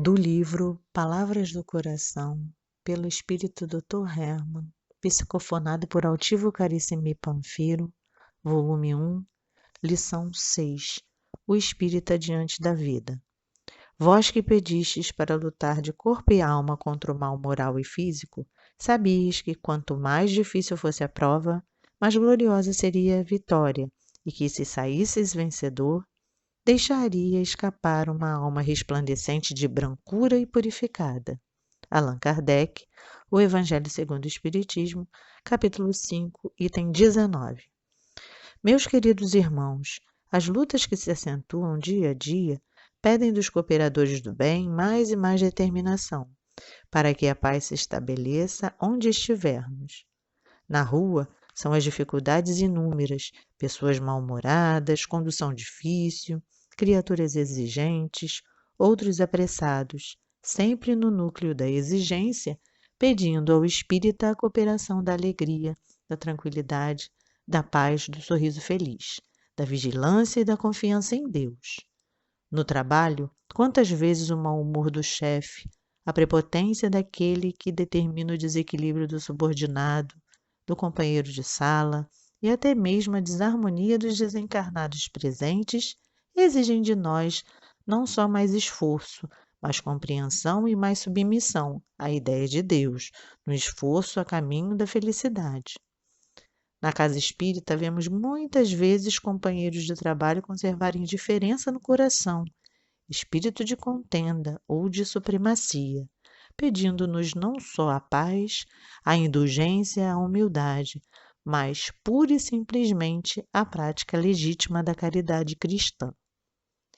Do livro Palavras do Coração, pelo espírito Dr. Hermann, psicofonado por Altivo Carissimi Panfiro, volume 1, lição 6, O Espírita diante da vida. Vós que pedistes para lutar de corpo e alma contra o mal moral e físico, sabias que quanto mais difícil fosse a prova, mais gloriosa seria a vitória, e que se saísseis vencedor, deixaria escapar uma alma resplandecente de brancura e purificada. Allan Kardec, O Evangelho segundo o Espiritismo, capítulo 5, item 19. Meus queridos irmãos, as lutas que se acentuam dia a dia pedem dos cooperadores do bem mais e mais determinação, para que a paz se estabeleça onde estivermos. Na rua, são as dificuldades inúmeras, pessoas mal-humoradas, condução difícil, criaturas exigentes, outros apressados, sempre no núcleo da exigência, pedindo ao espírita a cooperação da alegria, da tranquilidade, da paz, do sorriso feliz, da vigilância e da confiança em Deus. No trabalho, quantas vezes o mau humor do chefe, a prepotência daquele que determina o desequilíbrio do subordinado, do companheiro de sala e até mesmo a desarmonia dos desencarnados presentes exigem de nós não só mais esforço, mas compreensão e mais submissão à ideia de Deus, no esforço a caminho da felicidade. Na casa espírita, vemos muitas vezes companheiros de trabalho conservarem indiferença no coração, espírito de contenda ou de supremacia, pedindo-nos não só a paz, a indulgência, a humildade, mas pura e simplesmente a prática legítima da caridade cristã.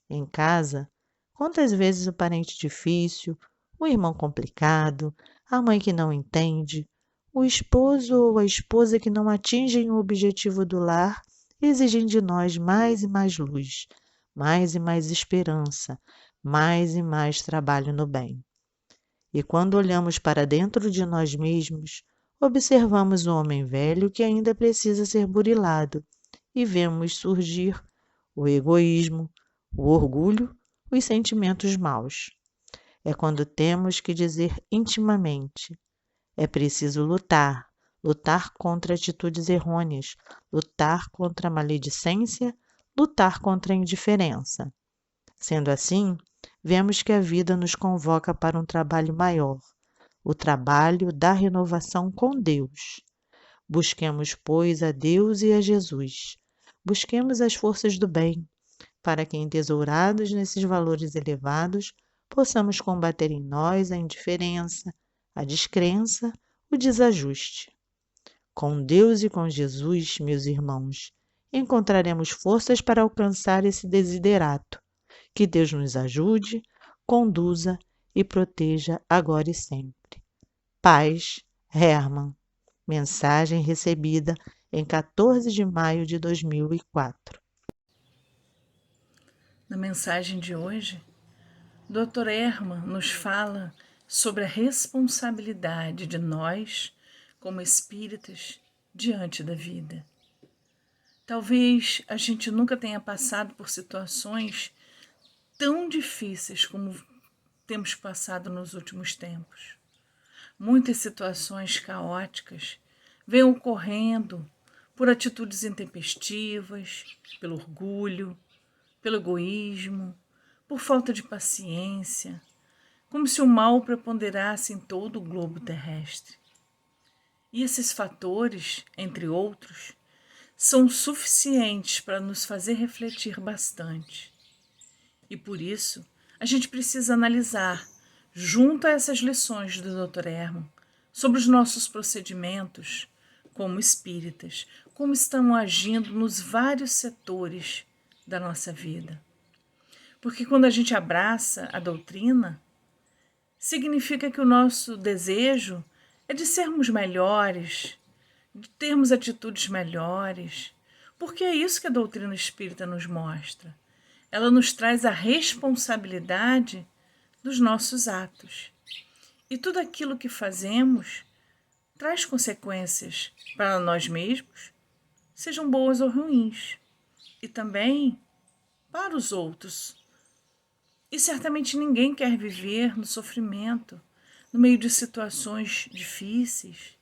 Em casa, quantas vezes o parente difícil, o irmão complicado, a mãe que não entende, o esposo ou a esposa que não atingem o objetivo do lar exigem de nós mais e mais luz, mais e mais esperança, mais e mais trabalho no bem. E quando olhamos para dentro de nós mesmos, observamos o homem velho que ainda precisa ser burilado e vemos surgir o egoísmo, o orgulho, os sentimentos maus. É quando temos que dizer intimamente: é preciso lutar, lutar contra atitudes errôneas, lutar contra a maledicência, lutar contra a indiferença. Sendo assim, vemos que a vida nos convoca para um trabalho maior, o trabalho da renovação com Deus. Busquemos, pois, a Deus e a Jesus. Busquemos as forças do bem, para que, entesourados nesses valores elevados, possamos combater em nós a indiferença, a descrença, o desajuste. Com Deus e com Jesus, meus irmãos, encontraremos forças para alcançar esse desiderato. Que Deus nos ajude, conduza e proteja agora e sempre. Paz, Hermann. Mensagem recebida em 14 de maio de 2004. Na mensagem de hoje, Dr. Hermann nos fala sobre a responsabilidade de nós, como espíritas, diante da vida. Talvez a gente nunca tenha passado por situações tão difíceis como temos passado nos últimos tempos. Muitas situações caóticas vêm ocorrendo por atitudes intempestivas, pelo orgulho, pelo egoísmo, por falta de paciência, como se o mal preponderasse em todo o globo terrestre. E esses fatores, entre outros, são suficientes para nos fazer refletir bastante. E por isso, a gente precisa analisar, junto a essas lições do Dr. Hermann, sobre os nossos procedimentos como espíritas, como estão agindo nos vários setores da nossa vida. Porque quando a gente abraça a doutrina, significa que o nosso desejo é de sermos melhores, de termos atitudes melhores, porque é isso que a doutrina espírita nos mostra. Ela nos traz a responsabilidade dos nossos atos. E tudo aquilo que fazemos traz consequências para nós mesmos, sejam boas ou ruins, e também para os outros. E certamente ninguém quer viver no sofrimento, no meio de situações difíceis,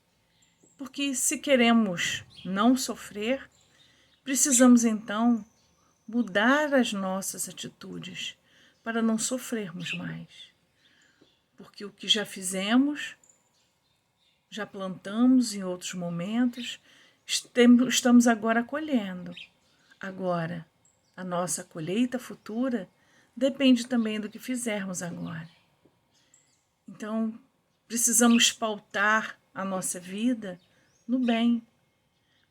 porque se queremos não sofrer, precisamos então mudar as nossas atitudes para não sofrermos mais. Porque o que já fizemos, já plantamos em outros momentos, estamos agora colhendo. Agora, a nossa colheita futura depende também do que fizermos agora. Então, precisamos pautar a nossa vida no bem.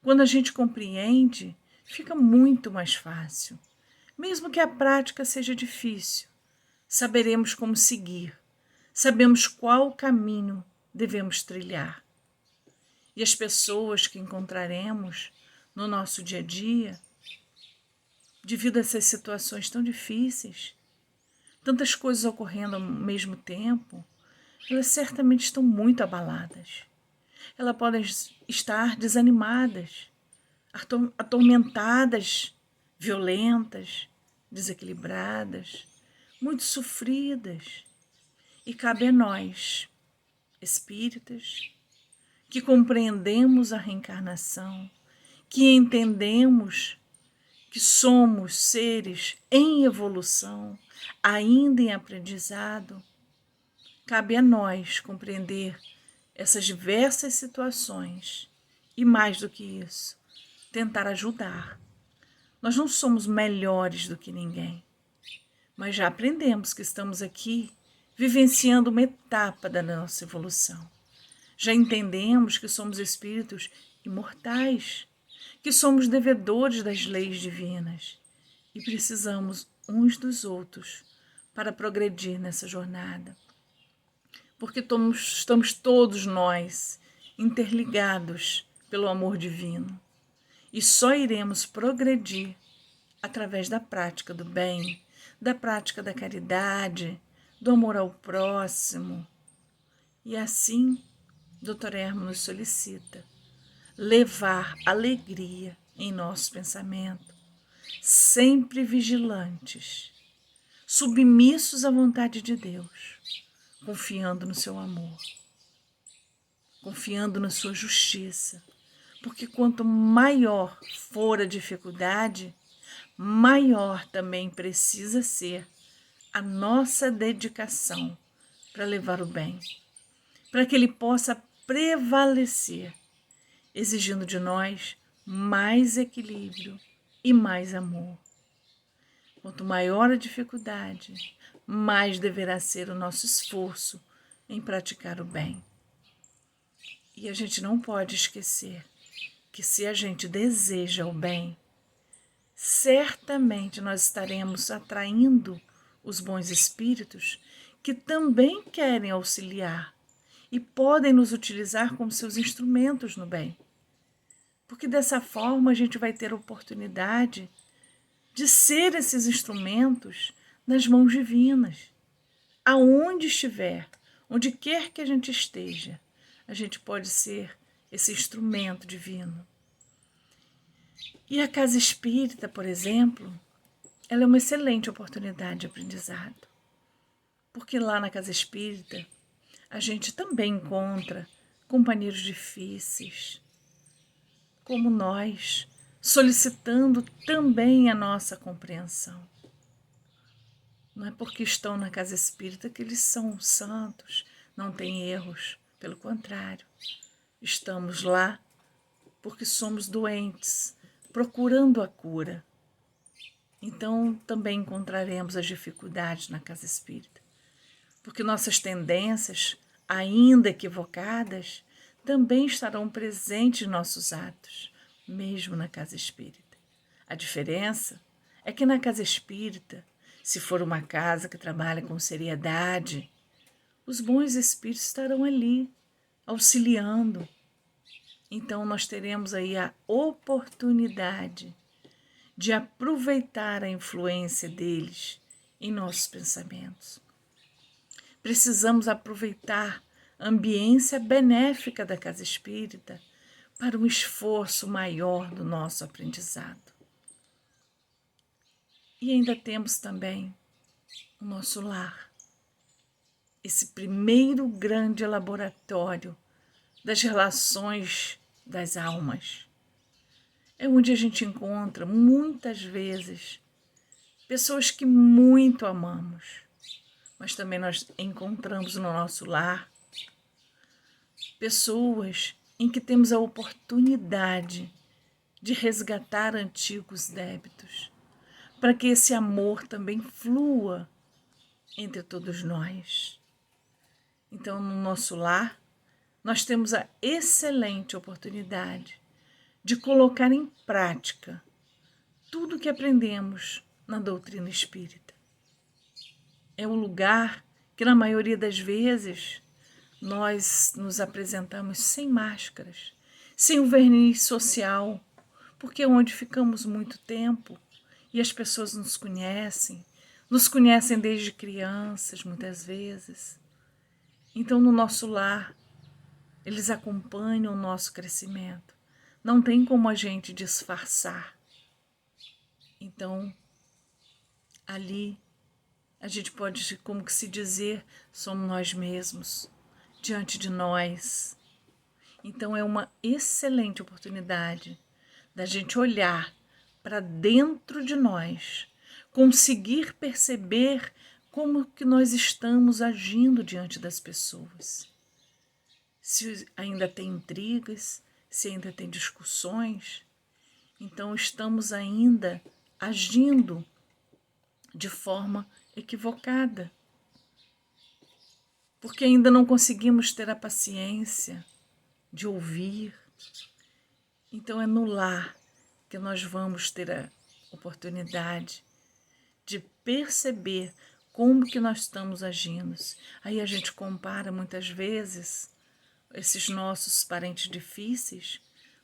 Quando a gente compreende, fica muito mais fácil. Mesmo que a prática seja difícil, saberemos como seguir, sabemos qual caminho devemos trilhar. E as pessoas que encontraremos no nosso dia a dia, devido a essas situações tão difíceis, tantas coisas ocorrendo ao mesmo tempo, elas certamente estão muito abaladas. Elas podem estar desanimadas, atormentadas, violentas, desequilibradas, muito sofridas. E cabe a nós, espíritas, que compreendemos a reencarnação, que entendemos que somos seres em evolução, ainda em aprendizado, cabe a nós compreender essas diversas situações e, mais do que isso, tentar ajudar. Nós não somos melhores do que ninguém, mas já aprendemos que estamos aqui vivenciando uma etapa da nossa evolução. Já entendemos que somos espíritos imortais, que somos devedores das leis divinas e precisamos uns dos outros para progredir nessa jornada. Porque estamos todos nós interligados pelo amor divino e só iremos progredir através da prática do bem, da prática da caridade, do amor ao próximo. E assim, Dr. Hermo nos solicita levar alegria em nosso pensamento, sempre vigilantes, submissos à vontade de Deus, confiando no seu amor, confiando na sua justiça, porque quanto maior for a dificuldade, maior também precisa ser a nossa dedicação para levar o bem, para que ele possa prevalecer, exigindo de nós mais equilíbrio e mais amor. Quanto maior a dificuldade, mais deverá ser o nosso esforço em praticar o bem. E a gente não pode esquecer que se a gente deseja o bem, certamente nós estaremos atraindo os bons espíritos que também querem auxiliar e podem nos utilizar como seus instrumentos no bem. Porque dessa forma a gente vai ter a oportunidade de ser esses instrumentos nas mãos divinas. Aonde estiver, onde quer que a gente esteja, a gente pode ser esse instrumento divino. E a casa espírita, por exemplo, ela é uma excelente oportunidade de aprendizado. Porque lá na casa espírita, a gente também encontra companheiros difíceis, como nós, solicitando também a nossa compreensão. Não é porque estão na casa espírita que eles são santos, não têm erros. Pelo contrário, estamos lá porque somos doentes, procurando a cura. Então, também encontraremos as dificuldades na casa espírita, porque nossas tendências, ainda equivocadas, também estarão presentes em nossos atos, mesmo na casa espírita. A diferença é que na casa espírita, se for uma casa que trabalha com seriedade, os bons espíritos estarão ali, auxiliando. Então, nós teremos aí a oportunidade de aproveitar a influência deles em nossos pensamentos. Precisamos aproveitar a ambiência benéfica da casa espírita para um esforço maior do nosso aprendizado. E ainda temos também o nosso lar, esse primeiro grande laboratório das relações das almas. É onde a gente encontra, muitas vezes, pessoas que muito amamos, mas também nós encontramos no nosso lar pessoas em que temos a oportunidade de resgatar antigos débitos, para que esse amor também flua entre todos nós. Então, no nosso lar, nós temos a excelente oportunidade de colocar em prática tudo o que aprendemos na doutrina espírita. É um lugar que, na maioria das vezes, nós nos apresentamos sem máscaras, sem o verniz social, porque é onde ficamos muito tempo e as pessoas nos conhecem desde crianças, muitas vezes. Então, no nosso lar, eles acompanham o nosso crescimento. Não tem como a gente disfarçar. Então, ali, a gente pode, como que se dizer, somos nós mesmos, diante de nós. Então, é uma excelente oportunidade da gente olhar para dentro de nós, conseguir perceber como que nós estamos agindo diante das pessoas. Se ainda tem intrigas, se ainda tem discussões, então estamos ainda agindo de forma equivocada, porque ainda não conseguimos ter a paciência de ouvir. Então é no lar que nós vamos ter a oportunidade de perceber como que nós estamos agindo. Aí a gente compara muitas vezes esses nossos parentes difíceis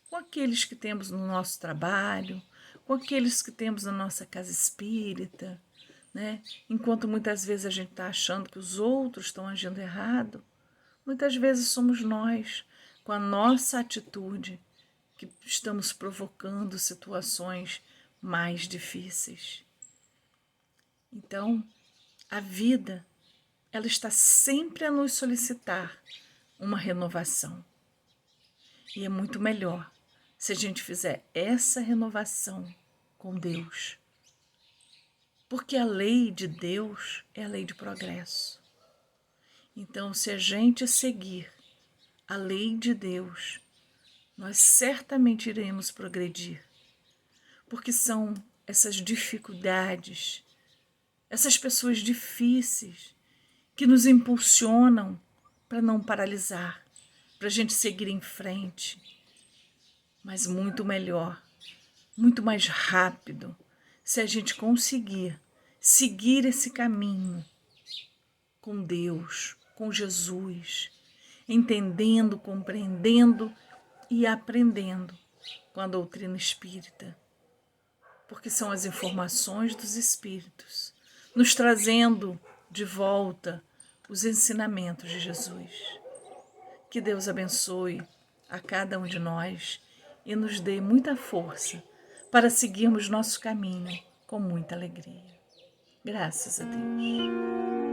com aqueles que temos no nosso trabalho, com aqueles que temos na nossa casa espírita, né? Enquanto muitas vezes a gente está achando que os outros estão agindo errado, muitas vezes somos nós, com a nossa atitude, que estamos provocando situações mais difíceis. Então, a vida, ela está sempre a nos solicitar uma renovação. E é muito melhor se a gente fizer essa renovação com Deus. Porque a lei de Deus é a lei de progresso. Então, se a gente seguir a lei de Deus, nós certamente iremos progredir. Porque são essas dificuldades, essas pessoas difíceis que nos impulsionam para não paralisar, para a gente seguir em frente, mas muito melhor, muito mais rápido, se a gente conseguir seguir esse caminho com Deus, com Jesus, entendendo, compreendendo e aprendendo com a doutrina espírita, porque são as informações dos espíritos, nos trazendo de volta os ensinamentos de Jesus. Que Deus abençoe a cada um de nós e nos dê muita força para seguirmos nosso caminho com muita alegria. Graças a Deus.